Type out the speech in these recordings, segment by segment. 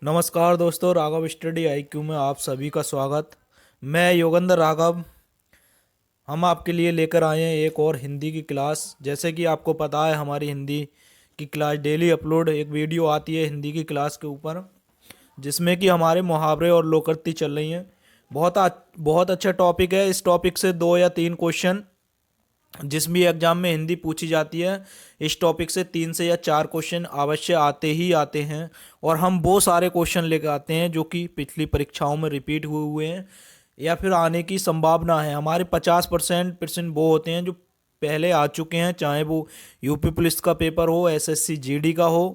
नमस्कार दोस्तों, Raghav study IQ में आप सभी का स्वागत। मैं योगेंद्र राघव। हम आपके लिए लेकर आए हैं एक और हिंदी की क्लास। जैसे कि आपको पता है, हमारी हिंदी की क्लास डेली अपलोड एक वीडियो आती है हिंदी की क्लास के ऊपर, जिसमें कि हमारे मुहावरे और लोकोक्ति चल रही हैं। बहुत अच्छा टॉपिक है। इस टॉपिक से 2 या 3 क्वेश्चन जिस भी एग्जाम में हिंदी पूछी जाती है, इस टॉपिक से 3 से या 4 क्वेश्चन अवश्य आते ही आते हैं। और हम वो सारे क्वेश्चन लेकर आते हैं जो कि पिछली परीक्षाओं में रिपीट हुए हुए हैं या फिर आने की संभावना है। हमारे 50% वो होते हैं जो पहले आ चुके हैं, चाहे वो यूपी पुलिस का पेपर हो, एसएससी जीडी का हो,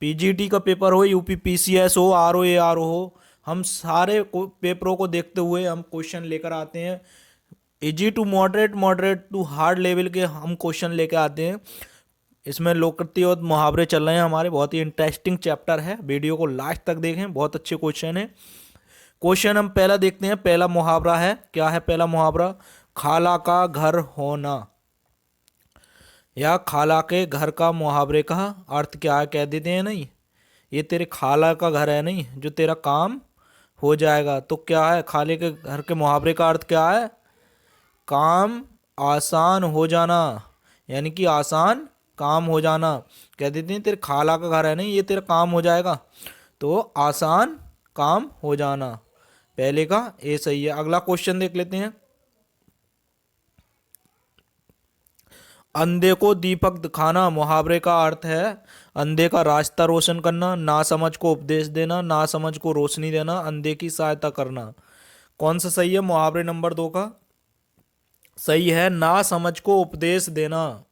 पीजीटी का पेपर हो, यूपी पीसीएस हो, आरओ हो। हम सारे पेपरों को देखते हुए हम क्वेश्चन लेकर आते हैं। Easy to moderate, moderate to hard level के हम क्वेश्चन लेके आते हैं। इसमें लोकोक्ति और मुहावरे चल रहे हैं हमारे। बहुत ही इंटरेस्टिंग चैप्टर है, वीडियो को लास्ट तक देखें, बहुत अच्छे क्वेश्चन है। क्वेश्चन हम पहला देखते हैं। पहला मुहावरा है, क्या है पहला मुहावरा? खाला का घर होना या खाला के घर का मुहावरे का अर्थ क्या है? कह देते हैं नहीं, ये तेरे खाला का घर है नहीं जो तेरा काम हो जाएगा। तो क्या है खाले के घर के मुहावरे का अर्थ? क्या है? काम आसान हो जाना, यानी कि आसान काम हो जाना। कह देते हैं तेरे खाला का घर है नहीं, ये तेरा काम हो जाएगा। तो आसान काम हो जाना, पहले का ए सही है। अगला क्वेश्चन देख लेते हैं। अंधे को दीपक दिखाना मुहावरे का अर्थ है अंधे का रास्ता रोशन करना, नासमझ को उपदेश देना, नासमझ को रोशनी देना, अंधे की सहायता करना। कौन सा सही है मुहावरे नंबर 2 का? सही है, ना समझ को उपदेश देना,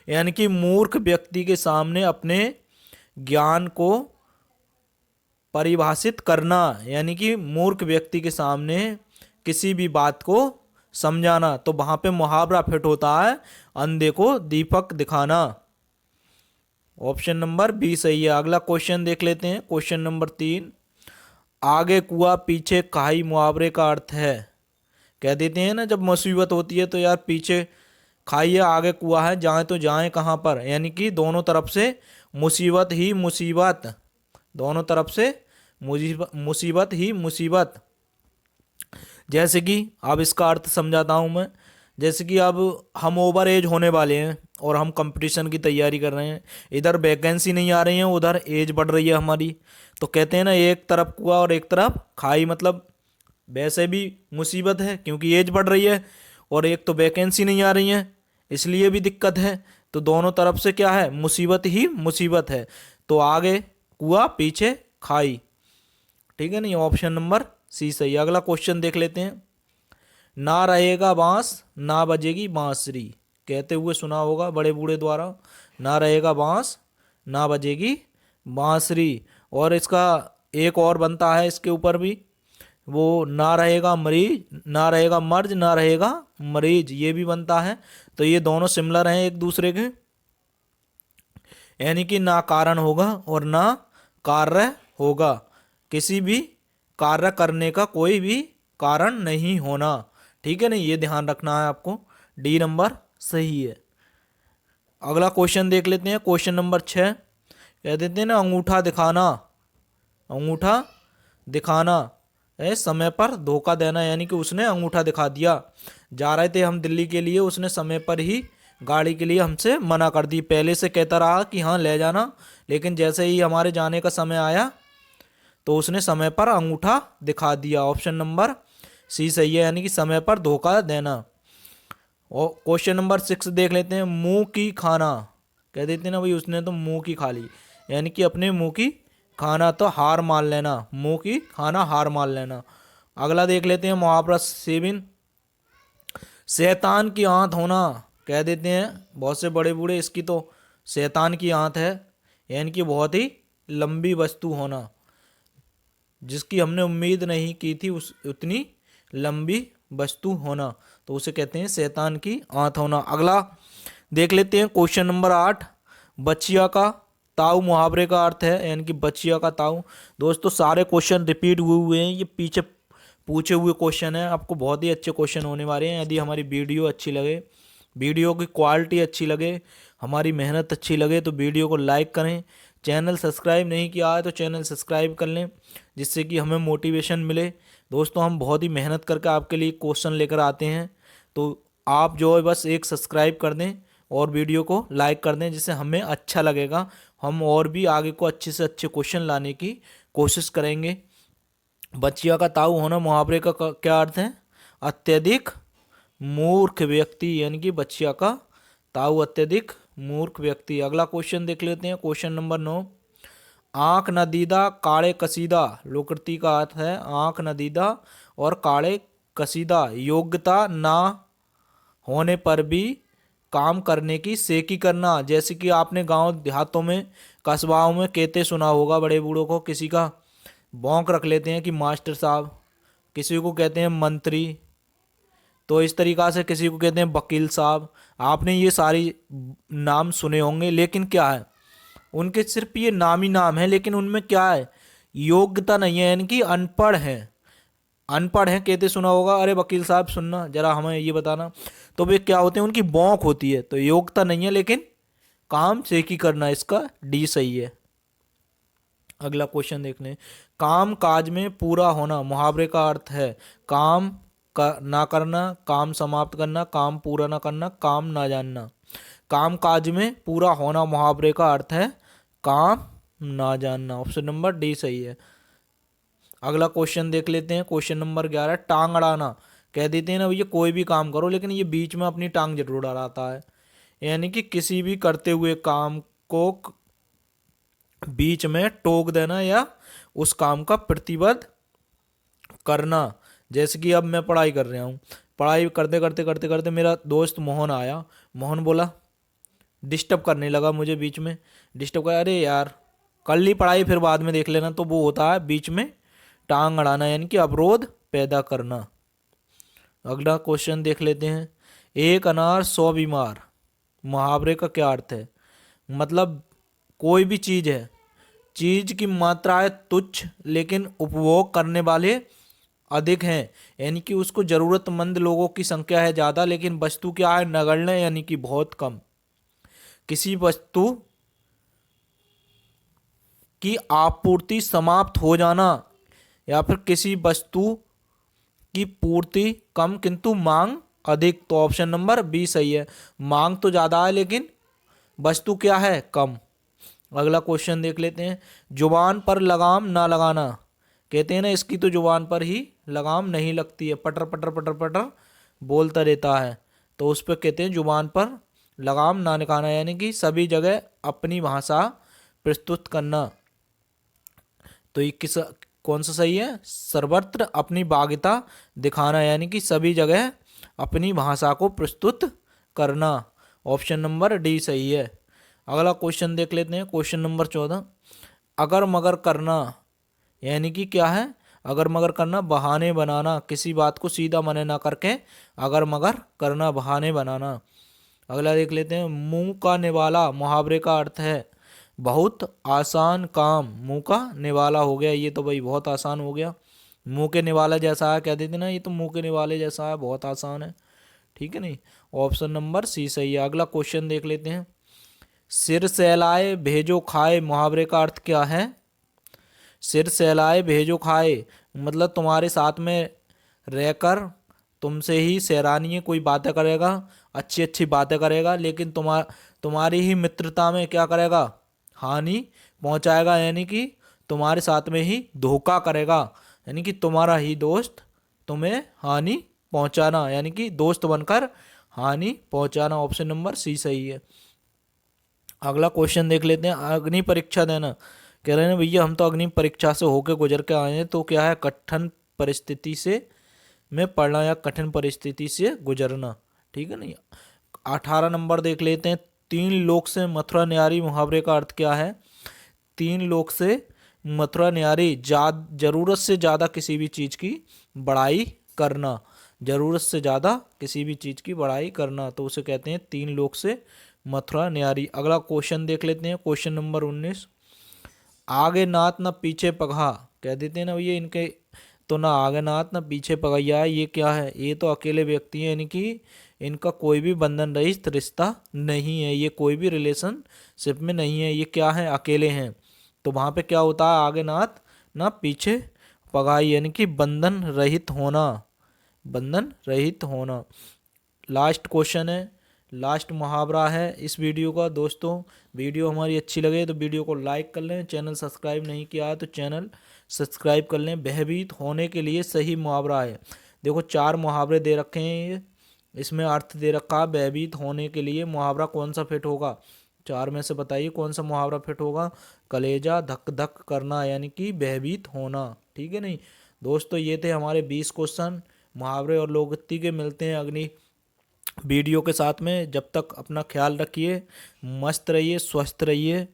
यानी कि मूर्ख व्यक्ति के सामने अपने ज्ञान को परिभाषित करना, यानी कि मूर्ख व्यक्ति के सामने किसी भी बात को समझाना। तो वहां पे मुहावरा फिट होता है अंधे को दीपक दिखाना। ऑप्शन नंबर बी सही है। अगला क्वेश्चन देख लेते हैं। क्वेश्चन नंबर 3, आगे कुआ पीछे खाई मुहावरे का अर्थ है। कह देते हैं ना, जब मुसीबत होती है तो यार पीछे खाई है, आगे कुआ है, जाए तो जाए कहाँ पर? यानी कि दोनों तरफ से मुसीबत ही मुसीबत, दोनों तरफ से मुसीबत ही मुसीबत। जैसे कि अब इसका अर्थ समझाता हूँ मैं। जैसे कि अब हम ओवर एज होने वाले हैं और हम कंपटीशन की तैयारी कर रहे हैं। इधर वैकेंसी नहीं आ रही है, उधर एज बढ़ रही है हमारी। तो कहते हैं ना, एक तरफ कुआ और एक तरफ खाई, मतलब वैसे भी मुसीबत है क्योंकि एज बढ़ रही है, और एक तो वैकेंसी नहीं आ रही है इसलिए भी दिक्कत है। तो दोनों तरफ से क्या है? मुसीबत ही मुसीबत है। तो आगे कुआ पीछे खाई, ठीक है नहीं? ऑप्शन नंबर सी सही है। अगला क्वेश्चन देख लेते हैं। ना रहेगा बांस ना बजेगी बांसुरी, कहते हुए सुना होगा बड़े बूढ़े द्वारा। ना रहेगा बांस ना बजेगी बांसुरी। और इसका एक और बनता है इसके ऊपर भी, वो ना रहेगा मरीज ना रहेगा मर्ज ना रहेगा मरीज, ये भी बनता है। तो ये दोनों सिमिलर हैं एक दूसरे के, यानी कि ना कारण होगा और ना कार्य होगा। किसी भी कार्य करने का कोई भी कारण नहीं होना, ठीक है नहीं? ये ध्यान रखना है आपको। डी नंबर सही है। अगला क्वेश्चन देख लेते हैं। क्वेश्चन नंबर 6, कह देते हैं ना, अंगूठा दिखाना, अंगूठा दिखाना है समय पर धोखा देना, यानी कि उसने अंगूठा दिखा दिया। जा रहे थे हम दिल्ली के लिए, उसने समय पर ही गाड़ी के लिए हमसे मना कर दी। पहले से कहता रहा कि हाँ ले जाना, लेकिन जैसे ही हमारे जाने का समय आया तो उसने समय पर अंगूठा दिखा दिया। ऑप्शन नंबर सी सही है, यानी कि समय पर धोखा देना। और क्वेश्चन नंबर 6 देख लेते हैं। मुंह की खाना, कह देते हैं ना भाई उसने तो मुंह की खा ली, यानी कि अपने मुंह की खाना तो हार मान लेना, मुंह की खाना हार मान लेना। अगला देख लेते हैं मुहावरा 7, शैतान की आंत होना। कह देते हैं बहुत से बड़े बूढ़े, इसकी तो शैतान की आंत है, यानी कि बहुत ही लंबी वस्तु होना, जिसकी हमने उम्मीद नहीं की थी उस उतनी लंबी वस्तु होना, तो उसे कहते हैं शैतान की आंत होना। अगला देख लेते हैं क्वेश्चन नंबर 8, बचिया का ताऊ मुहावरे का अर्थ है, यानी कि बचिया का ताऊ। दोस्तों सारे क्वेश्चन रिपीट हुए हुए हैं, ये पीछे पूछे हुए क्वेश्चन हैं, आपको बहुत ही अच्छे क्वेश्चन होने वाले हैं। यदि हमारी वीडियो अच्छी लगे, वीडियो की क्वालिटी अच्छी लगे, हमारी मेहनत अच्छी लगे तो वीडियो को लाइक करें, चैनल सब्सक्राइब नहीं किया है तो चैनल सब्सक्राइब कर लें, जिससे कि हमें मोटिवेशन मिले। दोस्तों हम बहुत ही मेहनत करके आपके लिए क्वेश्चन लेकर आते हैं, तो आप जो है बस एक सब्सक्राइब कर दें और वीडियो को लाइक कर दें, जिससे हमें अच्छा लगेगा। हम और भी आगे को अच्छे से अच्छे क्वेश्चन लाने की कोशिश करेंगे। बच्चिया का ताऊ होना मुहावरे का क्या अर्थ है? अत्यधिक मूर्ख व्यक्ति, यानी कि बच्चिया का ताऊ अत्यधिक मूर्ख व्यक्ति। अगला क्वेश्चन देख लेते हैं, क्वेश्चन नंबर 9। आंख नदीदा काले कसीदा, लोकृति का अर्थ है आंख नदीदा और काले कसीदा। योग्यता ना होने पर भी काम करने की सेकी करना। जैसे कि आपने गांव देहातों में, कस्बाओं में कहते सुना होगा, बड़े बूढ़ों को किसी का भौंक रख लेते हैं कि मास्टर साहब, किसी को कहते हैं मंत्री, तो इस तरीक़ा से किसी को कहते हैं वकील साहब। आपने ये सारी नाम सुने होंगे, लेकिन क्या है, उनके सिर्फ ये नाम ही नाम है, लेकिन उनमें क्या है, योग्यता नहीं है, यानी कि अनपढ़ हैं। अनपढ़ हैं कहते सुना होगा, अरे वकील साहब सुनना जरा हमें ये बताना, तो वे क्या होते हैं, उनकी बौंक होती है, तो योग्यता नहीं है लेकिन काम सेकी करना, इसका डी सही है। अगला क्वेश्चन देख लें, काम काज में पूरा होना, मुहावरे का अर्थ है काम ना करना, काम समाप्त करना, काम पूरा ना करना, काम ना जानना। काम काज में पूरा होना मुहावरे का अर्थ है काम ना जानना। ऑप्शन नंबर डी सही है। अगला क्वेश्चन देख लेते हैं, क्वेश्चन नंबर 11। टांग अड़ाना, कह देते हैं ना भैया कोई भी काम करो, लेकिन ये बीच में अपनी टांग जरूर अड़ाता है, यानी कि किसी भी करते हुए काम को बीच में टोक देना या उस काम का प्रतिबद्ध करना। जैसे कि अब मैं पढ़ाई कर रहा हूँ, पढ़ाई करते करते करते करते मेरा दोस्त मोहन आया, मोहन बोला, डिस्टर्ब करने लगा मुझे बीच में, डिस्टर्ब कर, अरे यार कर ली पढ़ाई फिर बाद में देख लेना, तो वो होता है बीच में टांग अड़ाना, यानी कि अवरोध पैदा करना। अगला क्वेश्चन देख लेते हैं, एक अनार 100 बीमार, मुहावरे का क्या अर्थ है? मतलब कोई भी चीज़ है, चीज़ की मात्राएं तुच्छ लेकिन उपभोग करने वाले अधिक हैं, यानी कि उसको ज़रूरतमंद लोगों की संख्या है ज़्यादा, लेकिन वस्तु क्या है, नगण्य, यानी कि बहुत कम। किसी वस्तु की आपूर्ति समाप्त हो जाना, या फिर किसी वस्तु की पूर्ति कम किंतु मांग अधिक, तो ऑप्शन नंबर बी सही है। मांग तो ज़्यादा है लेकिन वस्तु क्या है, कम। अगला क्वेश्चन देख लेते हैं, जुबान पर लगाम ना लगाना, कहते हैं ना इसकी तो जुबान पर ही लगाम नहीं लगती है, पटर पटर पटर पटर बोलता रहता है, तो उस पर कहते हैं जुबान पर लगाम ना लगाना, यानी कि सभी जगह अपनी भाषा प्रस्तुत करना। तो ये किस कौन सा सही है? सर्वत्र अपनी बाध्यता दिखाना, यानी कि सभी जगह अपनी भाषा को प्रस्तुत करना। ऑप्शन नंबर डी सही है। अगला क्वेश्चन देख लेते हैं, क्वेश्चन नंबर 14। अगर मगर करना, यानी कि क्या है, अगर मगर करना, बहाने बनाना, किसी बात को सीधा मने ना करके अगर मगर करना, बहाने बनाना। अगला देख लेते हैं, मुंह का निवाला, मुहावरे का अर्थ है बहुत आसान काम, मुंह का निवाला हो गया, ये तो भाई बहुत आसान हो गया, मुंह के निवाला जैसा है, कह देते ना ये तो मुंह के निवाले जैसा है, बहुत आसान है, ठीक है नहीं। ऑप्शन नंबर सी सही है। अगला क्वेश्चन देख लेते हैं, सिर सहलाए भेजो खाए, मुहावरे का अर्थ क्या है? सिर सहलाए भेजो खाए, मतलब तुम्हारे साथ में रहकर तुमसे ही सैरानी कोई बातें करेगा, अच्छी अच्छी बातें करेगा, लेकिन तुम्हारी ही मित्रता में क्या करेगा, हानि पहुंचाएगा, यानी कि तुम्हारे साथ में ही धोखा करेगा, यानी कि तुम्हारा ही दोस्त तुम्हें हानि पहुंचाना, यानी कि दोस्त बनकर हानि पहुंचाना। ऑप्शन नंबर सी सही है। अगला क्वेश्चन देख लेते हैं, अग्नि परीक्षा देना, कह रहे हैं भैया हम तो अग्नि परीक्षा से होकर गुजर के आए हैं, तो क्या है, कठिन परिस्थिति से में पढ़ना या कठिन परिस्थिति से गुजरना, ठीक है नहीं। 18 नंबर देख लेते हैं, 3 लोक से मथुरा न्यारी, मुहावरे का अर्थ क्या है? 3 लोक से मथुरा न्यारी, जरूरत से ज़्यादा किसी भी चीज़ की बड़ाई करना, जरूरत से ज़्यादा किसी भी चीज़ की बड़ाई करना, तो उसे कहते हैं 3 लोक से मथुरा न्यारी। अगला क्वेश्चन देख लेते हैं, क्वेश्चन नंबर 19। आगे नात न पीछे पगहा, कह देते हैं ना भैया इनके तो ना आगे नाथ ना पीछे पगैया है। ये क्या है? ये तो अकेले व्यक्ति हैं, यानी कि इनका कोई भी बंधन रहित रिश्ता नहीं है, ये कोई भी रिलेशनशिप में नहीं है, ये क्या है? अकेले हैं। तो वहाँ पे क्या होता है? आगे नाथ ना पीछे पगाई, यानी कि बंधन रहित होना, बंधन रहित होना। लास्ट क्वेश्चन है, लास्ट मुहावरा है इस वीडियो का। दोस्तों वीडियो हमारी अच्छी लगे तो वीडियो को लाइक कर लें, चैनल सब्सक्राइब नहीं किया है तो चैनल सब्सक्राइब कर लें। भयभीत होने के लिए सही मुहावरा है। देखो 4 मुहावरे दे रखे हैं, ये इसमें अर्थ दे रखा है भयभीत होने के लिए मुहावरा कौन सा फिट होगा? 4 में से बताइए कौन सा मुहावरा फिट होगा? कलेजा धक धक करना, यानी कि भयभीत होना। ठीक है नहीं दोस्तों, ये थे हमारे 20 क्वेश्चन मुहावरे और लोकोक्ति के। मिलते हैं अगली वीडियो के साथ में। जब तक अपना ख्याल रखिए, मस्त रहिए, स्वस्थ रहिए।